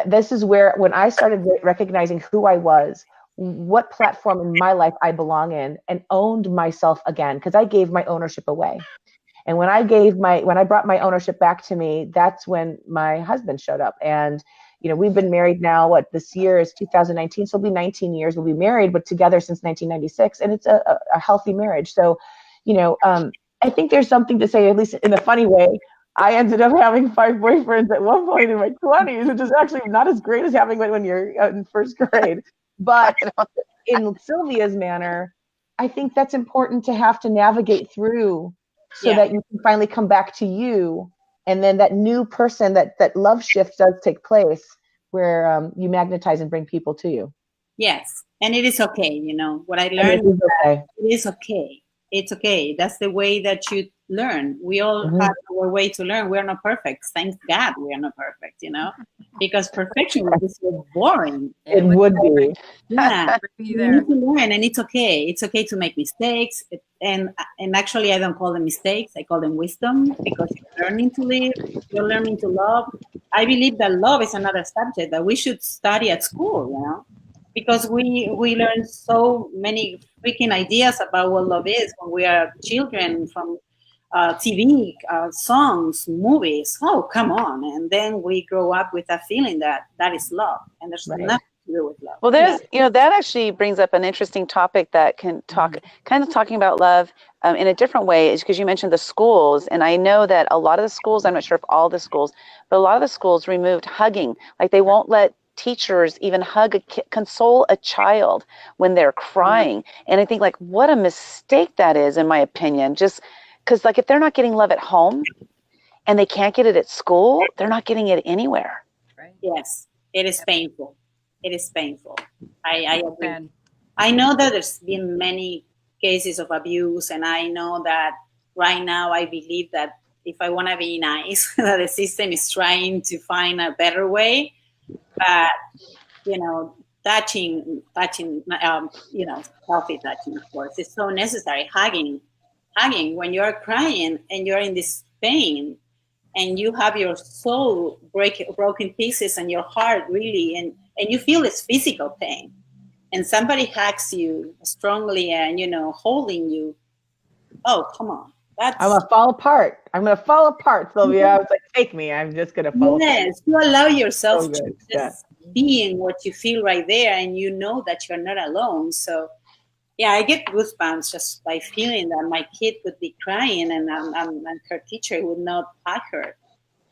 This is where, when I started recognizing who I was, what platform in my life I belong in, and owned myself again, because I gave my ownership away. And when I brought my ownership back to me, that's when my husband showed up. And, we've been married now, this year is 2019, so it'll be 19 years we'll be married, but together since 1996. And it's a healthy marriage. So, I think there's something to say, at least in a funny way. I ended up having 5 boyfriends at one point in my 20s, which is actually not as great as having one when you're in first grade. But in Sylvia's manner, I think that's important to have to navigate through, so that you can finally come back to you. And then that new person, that love shift does take place, where you magnetize and bring people to you. Yes. And it is okay. What I learned is it is okay. It's okay. That's the way that you learn. We all have our way to learn. We're not perfect. Thank God we are not perfect, because perfection would be so boring. It would be. Yeah. You need to learn, and it's okay. It's okay to make mistakes. And actually, I don't call them mistakes. I call them wisdom, because you're learning to live. You're learning to love. I believe that love is another subject that we should study at school, because we learn so many freaking ideas about what love is when we are children, from TV, songs, movies. Oh, come on. And then we grow up with a feeling that is love, and there's nothing to do with love. Well, there's, that actually brings up an interesting topic that can talking about love in a different way, is because you mentioned the schools. And I know that a lot of the schools, I'm not sure if all the schools, but a lot of the schools removed hugging. Like, they won't let teachers even console a child when they're crying. And I think, like, what a mistake that is, in my opinion. Just because, like, if they're not getting love at home and they can't get it at school, they're not getting it anywhere. Right? Yes, it is painful. It is painful. I agree. I know that there's been many cases of abuse, and I know that right now I believe that if I want to be nice, that the system is trying to find a better way. But, touching, healthy touching, of course, is so necessary. Hugging when you're crying and you're in this pain, and you have your soul broken pieces, and your heart really, and you feel this physical pain, and somebody hugs you strongly and, holding you. Oh, come on. I'm going to fall apart. Sylvia. I was like, take me. I'm just going to fall apart. Yes, you allow yourself to just be in what you feel right there, and that you're not alone. So Yeah, I get goosebumps just by feeling that my kid would be crying and her teacher would not hug her.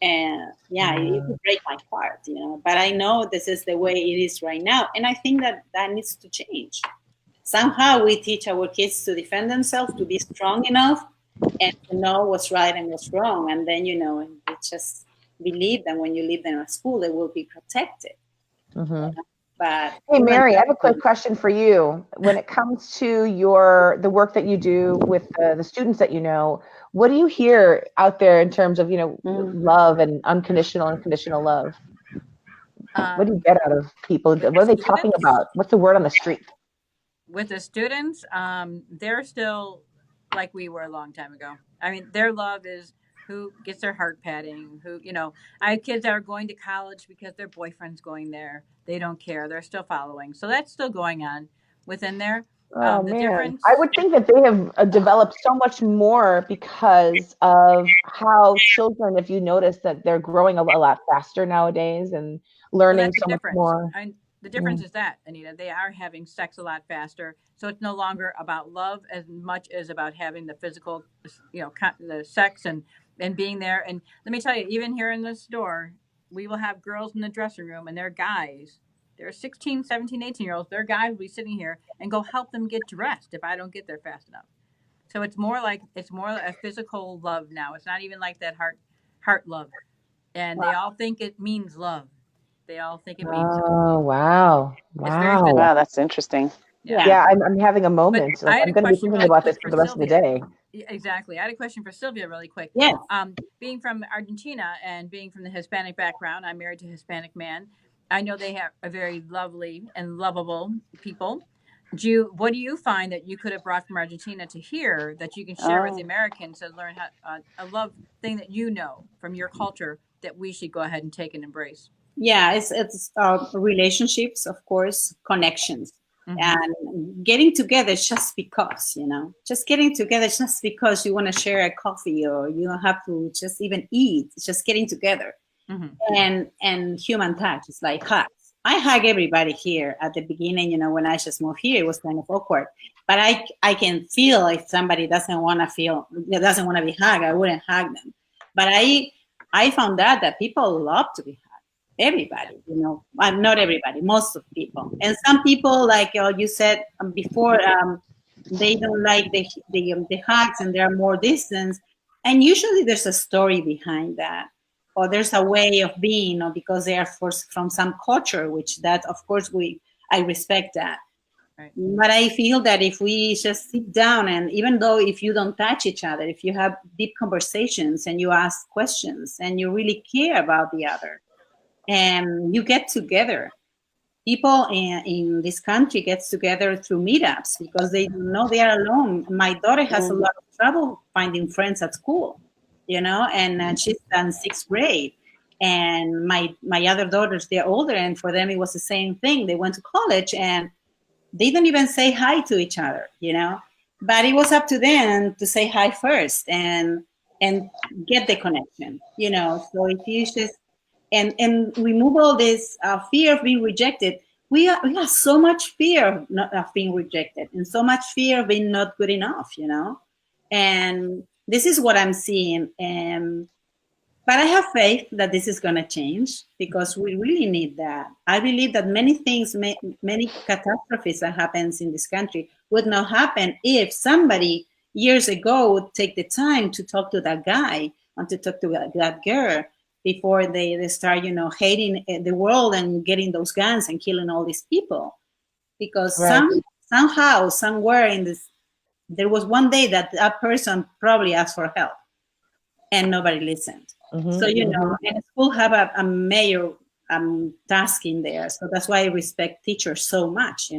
And yeah, it would break my heart, But I know this is the way it is right now. And I think that needs to change. Somehow we teach our kids to defend themselves, to be strong enough, and to know what's right and what's wrong. And then, and you just believe that when you leave them at school, they will be protected. Mm-hmm. But hey, Mary, I have a quick question for you. When it comes to the work that you do with the students that you know, what do you hear out there in terms of, love and unconditional and conditional love? What do you get out of people? What are they talking about? What's the word on the street? With the students, they're still like we were a long time ago. I mean, their love is who gets their heart patting, I have kids that are going to college because their boyfriend's going there. They don't care. They're still following. So that's still going on within there. Oh, man. I would think that they have developed so much more because of how children, if you notice that they're growing a lot faster nowadays and learning so much more. The difference is that, Anita, they are having sex a lot faster. So it's no longer about love as much as about having the physical, the sex and being there. And let me tell you, even here in the store, we will have girls in the dressing room and they're guys. They're 16, 17, 18-year-olds. Their guys will be sitting here and go help them get dressed if I don't get there fast enough. So it's more like a physical love now. It's not even like that heart love. And they all think it means love. They all think it means. Oh, wow. Wow, that's interesting. Yeah, I'm having a moment. Like, I'm going to be thinking about this for the rest of the day. Exactly. I had a question for Sylvia really quick. Yeah. Being from Argentina and being from the Hispanic background, I'm married to a Hispanic man. I know they have a very lovely and lovable people. What do you find that you could have brought from Argentina to here that you can share with the Americans to learn how a love thing that you know from your culture that we should go ahead and take and embrace? Yeah, it's relationships, of course, connections. Mm-hmm. And getting together just because, just getting together just because you want to share a coffee or you don't have to just even eat. It's just getting together. Mm-hmm. And human touch. It's like hugs. I hug everybody here at the beginning. When I just moved here, it was kind of awkward. But I can feel if somebody doesn't want to be hugged, I wouldn't hug them. But I found out that people love to be hugged. Everybody, not everybody, most of people. And some people, like you said before, they don't like the hugs and they're more distant. And usually there's a story behind that. Or there's a way of being, or because they are from some culture, which that, of course, I respect that. Right. But I feel that if we just sit down and even though if you don't touch each other, if you have deep conversations and you ask questions and you really care about the other and you get together, people in this country gets together through meetups because they know they are alone. My daughter has a lot of trouble finding friends at school. And she's in 6th grade. And my other daughters, they're older, and for them it was the same thing. They went to college and they don't even say hi to each other, But it was up to them to say hi first and get the connection, So if you just and remove all this fear of being rejected, we have so much fear of being rejected and so much fear of being not good enough, And this is what I'm seeing. But I have faith that this is going to change because we really need that. I believe that many things, many catastrophes that happens in this country would not happen if somebody years ago would take the time to talk to that guy and to talk to that girl before they start, hating the world and getting those guns and killing all these people. Because somehow, somewhere in this, there was one day that person probably asked for help and nobody listened. Mm-hmm, so, and school have a major task in there. So that's why I respect teachers so much,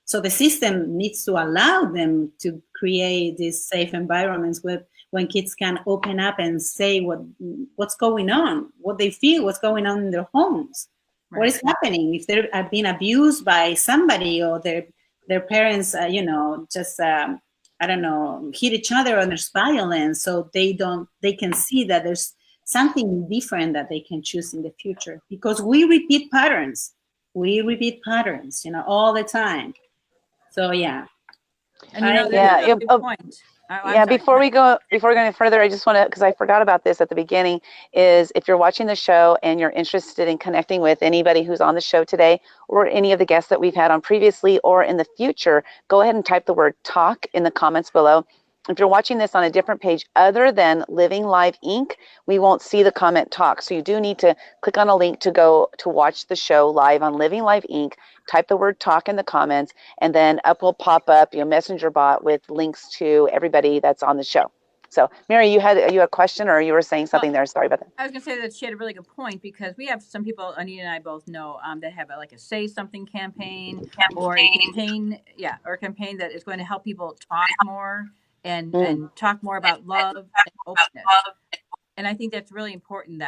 So the system needs to allow them to create these safe environments when kids can open up and say what's going on, what they feel, what's going on in their homes, what is happening, if they are being abused by somebody or their parents, just I don't know, hit each other and there's violence, so they can see that there's something different that they can choose in the future, because we repeat patterns, all the time. So yeah. And you know, Yeah, that's a good point. I'm yeah, sorry. before we go any further, I just want to, because I forgot about this at the beginning, is if you're watching the show and you're interested in connecting with anybody who's on the show today or any of the guests that we've had on previously or in the future, go ahead and type the word talk in the comments below. If you're watching this on a different page other than Living Live Inc., we won't see the comment talk. So you do need to click on a link to go to watch the show live on Living Live Inc., type the word talk in the comments, and then up will pop up your messenger bot with links to everybody that's on the show. So Mary, you had a question, or you were saying something there? Sorry about that. I was going to say that she had a really good point, because we have some people, Anita and I both know, that have like a say something campaign, or a campaign, or a campaign that is going to help people talk more and talk more about love and openness. And I think that's really important.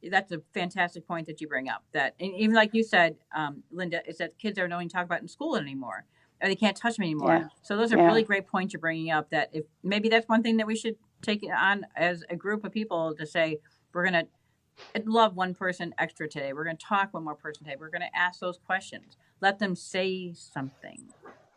That's a fantastic point that you bring up. That, and even like you said, Lynda, is that kids are not only talk about in school anymore, or they can't touch them anymore. Yeah. So those are really great points you're bringing up. That if maybe that's one thing that we should take on as a group of people to say, we're gonna love one person extra today. We're gonna talk one more person today. We're gonna ask those questions. Let them say something.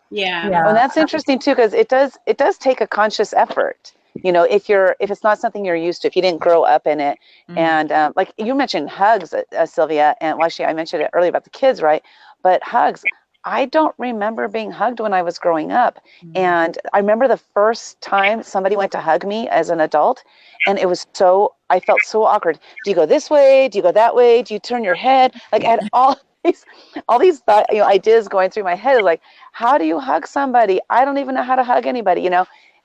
Yeah. Well, that's interesting too, because it does take a conscious effort. You know, if it's not something you're used to, if you didn't grow up in it, and like you mentioned hugs, Sylvia, and well, I mentioned it earlier about the kids, right? But hugs, I don't remember being hugged when I was growing up, and I remember the first time somebody went to hug me as an adult, and I felt so awkward. Do you go this way? Do you go that way? Do you turn your head? Like I had all these ideas going through my head, like, how do you hug somebody? I don't even know how to hug anybody,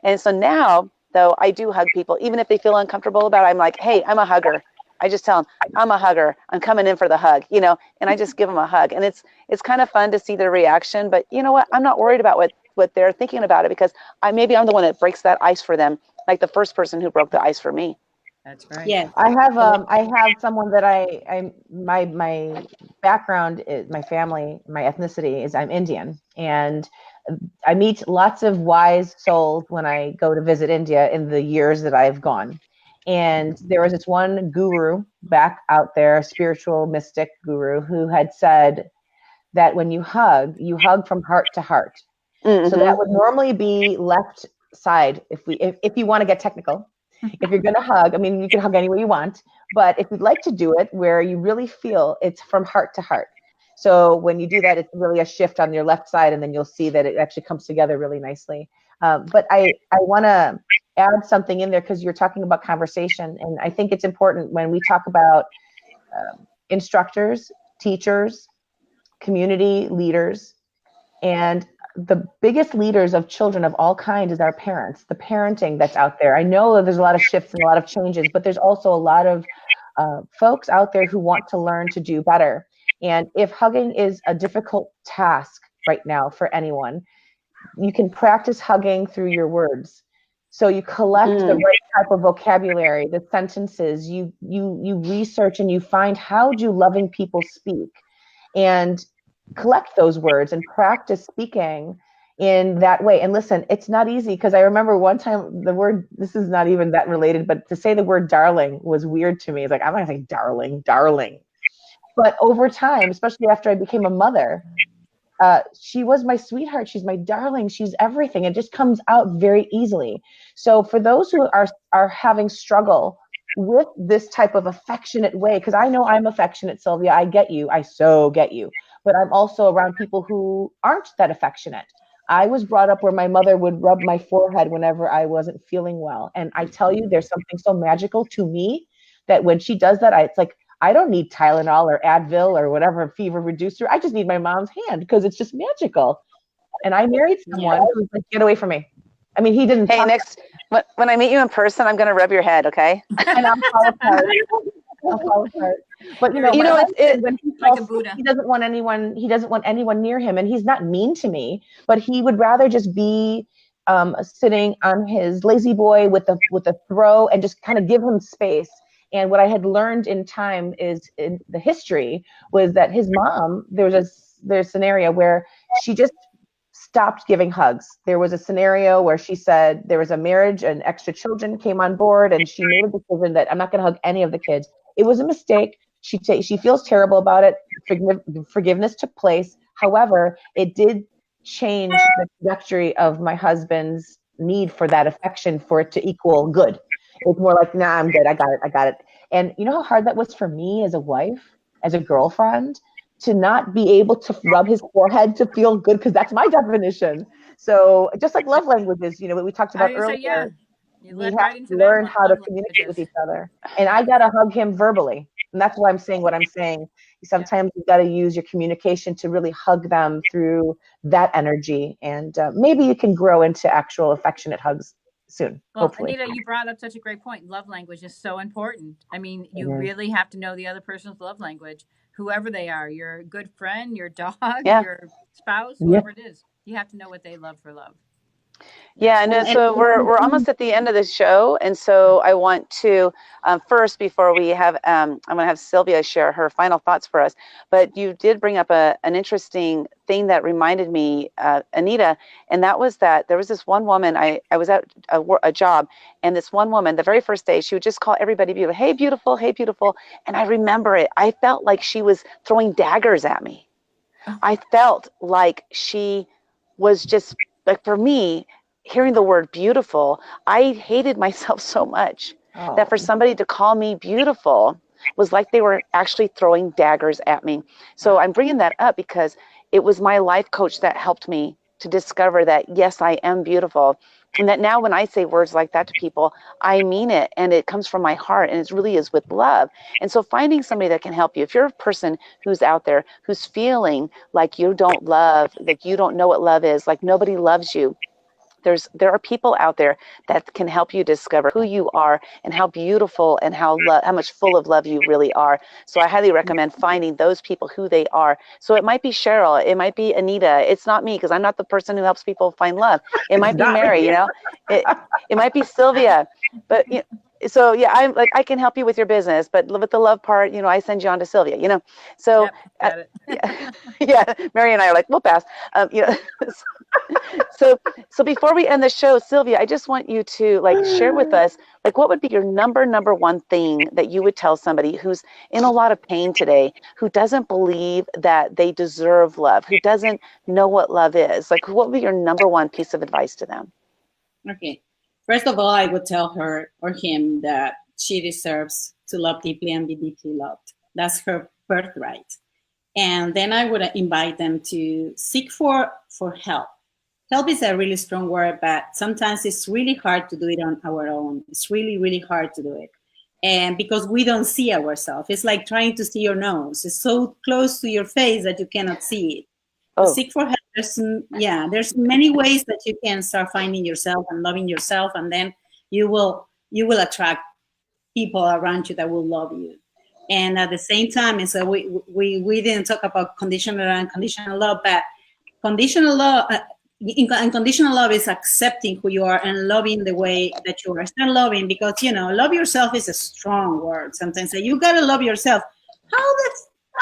And so now, though, I do hug people, even if they feel uncomfortable about it. I'm like, hey, I'm a hugger. I just tell them, I'm a hugger. I'm coming in for the hug, and I just give them a hug. And it's kind of fun to see their reaction. But you know what? I'm not worried about what they're thinking about it, because maybe I'm the one that breaks that ice for them, like the first person who broke the ice for me. That's right. Yeah. I have someone that my background is, my family, my ethnicity is, I'm Indian, and I meet lots of wise souls when I go to visit India in the years that I've gone. And there was this one guru back out there, a spiritual mystic guru, who had said that when you hug from heart to heart. So that would normally be left side if you want to get technical. If you're going to hug, I mean, you can hug any way you want, but if you'd like to do it where you really feel it's from heart to heart. So when you do that, it's really a shift on your left side, and then you'll see that it actually comes together really nicely. But I want to add something in there, because you're talking about conversation, and I think it's important when we talk about instructors, teachers, community leaders, and the biggest leaders of children of all kinds is our parents, the parenting that's out there. I know that there's a lot of shifts and a lot of changes, but there's also a lot of folks out there who want to learn to do better. And if hugging is a difficult task right now for anyone, you can practice hugging through your words. So you collect the right type of vocabulary, the sentences, you research and you find, how do loving people speak, and collect those words and practice speaking in that way. And listen, it's not easy, because I remember one time this is not even that related, but to say the word darling was weird to me. It's like, I'm not gonna say darling. But over time, especially after I became a mother, she was my sweetheart. She's my darling. She's everything. It just comes out very easily. So for those who are having struggle with this type of affectionate way, because I know I'm affectionate, Sylvia, I get you. I so get you. But I'm also around people who aren't that affectionate. I was brought up where my mother would rub my forehead whenever I wasn't feeling well. And I tell you, there's something so magical to me that when she does that, it's like, I don't need Tylenol or Advil or whatever fever reducer. I just need my mom's hand, because it's just magical. And I married someone who's like, get away from me. I mean, he didn't. Hey, next, when I meet you in person, I'm going to rub your head, okay? And I'll fall apart. But when he like a Buddha. He doesn't want anyone near him, and he's not mean to me, but he would rather just be sitting on his lazy boy with a throw and just kind of give him space. And what I had learned in time is, in the history, was that his mom, there's a scenario where she just stopped giving hugs. There was a scenario where she said there was a marriage and extra children came on board, and she made a decision that I'm not going to hug any of the kids. It was a mistake. She feels terrible about it. Forgiveness took place. However, it did change the trajectory of my husband's need for that affection for it to equal good. It's more like, nah, I'm good. I got it. And you know how hard that was for me as a wife, as a girlfriend, to not be able to rub his forehead to feel good, because that's my definition. So just like love languages, what we talked about I say, yeah, earlier, you we led have right into to that learn one. how to Love communicate with languages. each other. And I got to hug him verbally. And that's why I'm saying what I'm saying. Sometimes you've got to use your communication to really hug them through that energy. And maybe you can grow into actual affectionate hugs soon, Well, hopefully. Anita, you brought up such a great point. Love language is so important. I mean, you Mhm. really have to know the other person's love language, whoever they are, your good friend, your dog, Yeah. your spouse, Yep. whoever it is. You have to know what they love for love. Yeah, and so we're almost at the end of the show, and so I want to first, before we have, I'm going to have Sylvia share her final thoughts for us. But you did bring up an interesting thing that reminded me, Anita, and that was that there was this one woman. I was at a job, and this one woman, the very first day, she would just call everybody beautiful. Hey, beautiful, and I remember it. I felt like she was throwing daggers at me. I felt like she was just like, for me, hearing the word beautiful, I hated myself so much that for somebody to call me beautiful was like they were actually throwing daggers at me. So I'm bringing that up because it was my life coach that helped me to discover that, yes, I am beautiful. And that now when I say words like that to people, I mean it, and it comes from my heart, and it really is with love. And so finding somebody that can help you, if you're a person who's out there who's feeling like you don't love, like you don't know what love is, like nobody loves you, there are people out there that can help you discover who you are and how beautiful and how much full of love you really are. So I highly recommend finding those people, who they are. So it might be Cheryl, it might be Anita. It's not me, because I'm not the person who helps people find love. It might be Mary, it might be Sylvia, but so yeah, I'm like, I can help you with your business, but with the love part, I send you on to Sylvia. So Yep, got it. yeah, yeah, Mary and I are like, we'll pass. So before we end the show, Sylvia, I just want you to share with us, what would be your number one thing that you would tell somebody who's in a lot of pain today, who doesn't believe that they deserve love, who doesn't know what love is? What would be your number one piece of advice to them? Okay. First of all, I would tell her or him that she deserves to love deeply and be deeply loved. That's her birthright. And then I would invite them to seek for help. Help is a really strong word, but sometimes it's really hard to do it on our own. It's really, really hard to do it. And because we don't see ourselves, it's like trying to see your nose. It's so close to your face that you cannot see it. Oh. Seek for help. There's many ways that you can start finding yourself and loving yourself, and then you will attract people around you that will love you. And at the same time, and so we didn't talk about conditional and unconditional love, but conditional love, unconditional love is accepting who you are and loving the way that you are. It's not loving because, love yourself is a strong word. Sometimes you got to love yourself. How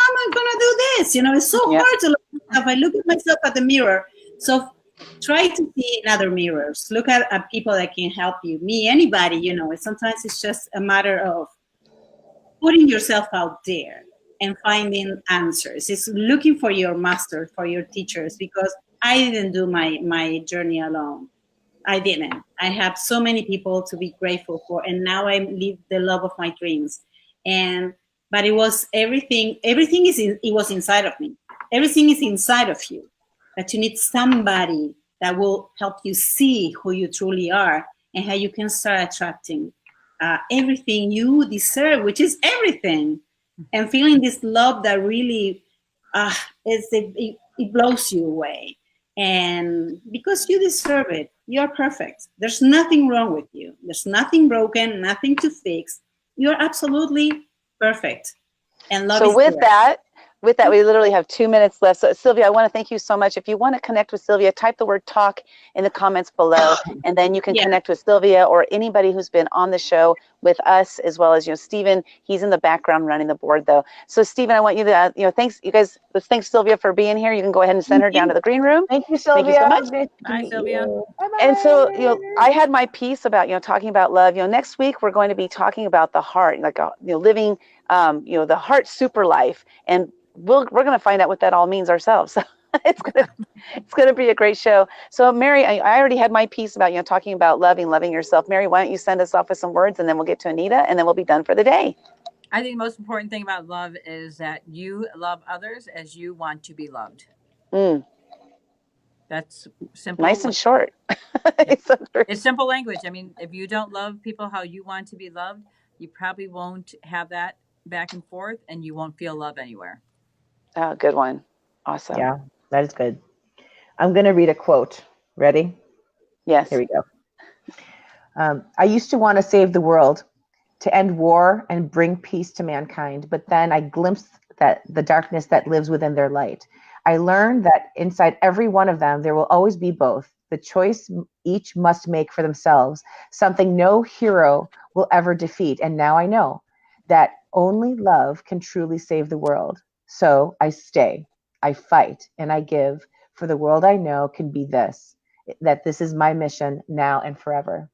am I going to do this? It's so hard to love myself. I look at myself at the mirror. So try to see in other mirrors. Look at people that can help you. Me, anybody, sometimes it's just a matter of putting yourself out there and finding answers. It's looking for your master, for your teachers, because I didn't do my journey alone. I didn't. I have so many people to be grateful for, and now I live the love of my dreams. But it was everything. It was inside of me. Everything is inside of you. That you need somebody that will help you see who you truly are and how you can start attracting everything you deserve, which is everything, and feeling this love that really it blows you away. And because you deserve it, you're perfect. There's nothing wrong with you. There's nothing broken, nothing to fix. You're absolutely perfect. And love is there. With that, we literally have 2 minutes left. So, Sylvia, I want to thank you so much. If you want to connect with Sylvia, type the word talk in the comments below, and then you can connect with Sylvia or anybody who's been on the show with us, as well as, Stephen. He's in the background running the board, though. So, Stephen, I want you to, thanks, you guys. Thanks, Sylvia, for being here. You can go ahead and send her down to the green room. Thank you, Sylvia. Thank you so much. Bye, Sylvia. Bye-bye. And so, I had my piece about, talking about love. Next week we're going to be talking about the heart, living, the heart super life, and we're going to find out what that all means ourselves. It's gonna be a great show. So Mary, I already had my piece about, talking about loving yourself. Mary, why don't you send us off with some words, and then we'll get to Anita, and then we'll be done for the day. I think the most important thing about love is that you love others as you want to be loved. Mm. That's simple. Nice and short. It's simple language. I mean, if you don't love people how you want to be loved, you probably won't have that back and forth, and you won't feel love anywhere. Oh, good one. Awesome. Yeah, that is good. I'm going to read a quote. Ready? Yes. Here we go. I used to want to save the world, to end war and bring peace to mankind, but then I glimpsed the darkness that lives within their light. I learned that inside every one of them, there will always be both. The choice each must make for themselves, something no hero will ever defeat. And now I know that only love can truly save the world. So I stay, I fight, and I give, for the world I know can be this, that this is my mission now and forever.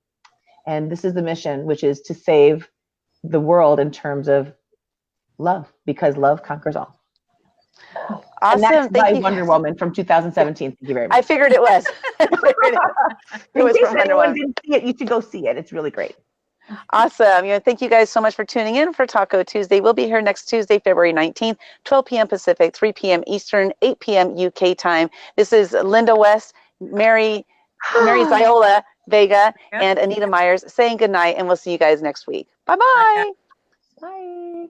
And this is the mission, which is to save the world in terms of love, because love conquers all. Awesome. And that's by Thank you. Wonder Woman from 2017. Thank you very much. I figured it was. It was from Wonder Woman. Didn't see it, you should go see it. It's really great. Awesome. Thank you guys so much for tuning in for Taco Tuesday. We'll be here next Tuesday, February 19th, 12 p.m. Pacific, 3 p.m. Eastern, 8 p.m. UK time. This is Lynda West, Mary Ziola-Vega, and Anita Myers saying goodnight, and we'll see you guys next week. Bye-bye. Bye.